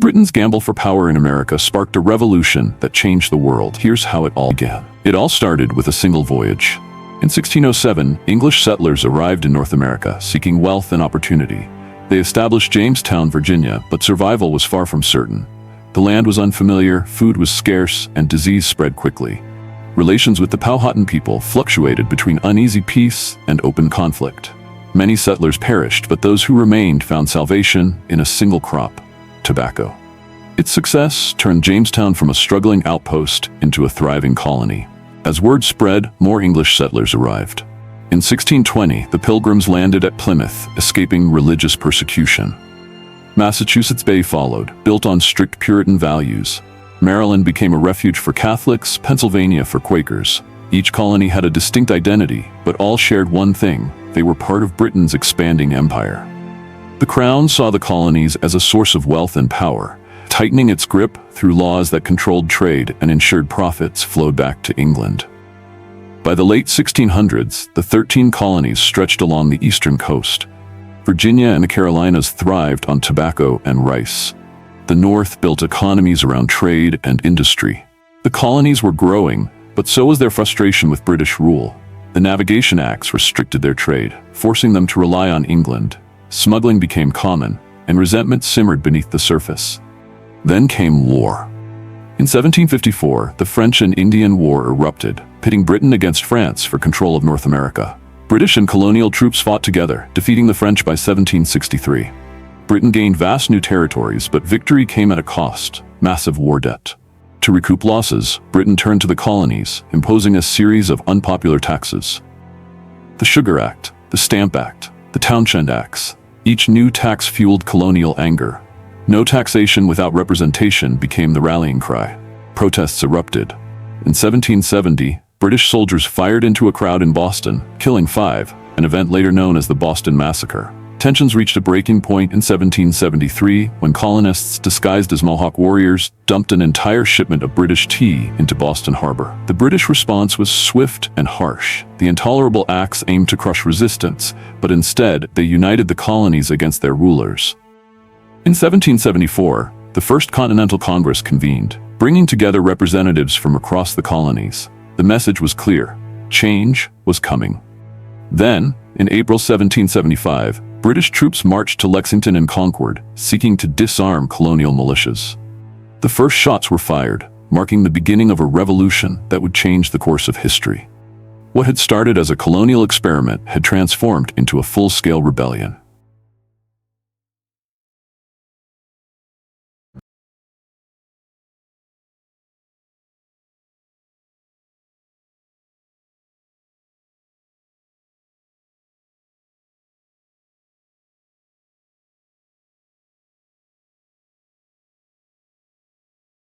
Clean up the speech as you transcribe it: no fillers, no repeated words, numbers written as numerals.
Britain's gamble for power in America sparked a revolution that changed the world. Here's how it all began. It all started with a single voyage. In 1607, English settlers arrived in North America, seeking wealth and opportunity. They established Jamestown, Virginia, but survival was far from certain. The land was unfamiliar, food was scarce, and disease spread quickly. Relations with the Powhatan people fluctuated between uneasy peace and open conflict. Many settlers perished, but those who remained found salvation in a single crop: tobacco. Its success turned Jamestown from a struggling outpost into a thriving colony. As word spread, more English settlers arrived. In 1620, the Pilgrims landed at Plymouth, escaping religious persecution. Massachusetts Bay followed, built on strict Puritan values. Maryland became a refuge for Catholics, Pennsylvania for Quakers. Each colony had a distinct identity, but all shared one thing: they were part of Britain's expanding empire. The Crown saw the colonies as a source of wealth and power, tightening its grip through laws that controlled trade and ensured profits flowed back to England. By the late 1600s, the 13 colonies stretched along the eastern coast. Virginia and the Carolinas thrived on tobacco and rice. The North built economies around trade and industry. The colonies were growing, but so was their frustration with British rule. The Navigation Acts restricted their trade, forcing them to rely on England. Smuggling became common, and resentment simmered beneath the surface. Then came war. In 1754, the French and Indian War erupted, pitting Britain against France for control of North America. British and colonial troops fought together, defeating the French by 1763. Britain gained vast new territories, but victory came at a cost: massive war debt. To recoup losses, Britain turned to the colonies, imposing a series of unpopular taxes. The Sugar Act, the Stamp Act, the Townshend Acts. Each new tax fueled colonial anger. No taxation without representation became the rallying cry. Protests erupted. In 1770, British soldiers fired into a crowd in Boston, killing 5, an event later known as the Boston Massacre. Tensions reached a breaking point in 1773 when colonists disguised as Mohawk warriors dumped an entire shipment of British tea into Boston Harbor. The British response was swift and harsh. The intolerable acts aimed to crush resistance, but instead they united the colonies against their rulers. In 1774, the First Continental Congress convened, bringing together representatives from across the colonies. The message was clear: change was coming. Then, in April 1775, British troops marched to Lexington and Concord, seeking to disarm colonial militias. The first shots were fired, marking the beginning of a revolution that would change the course of history. What had started as a colonial experiment had transformed into a full-scale rebellion.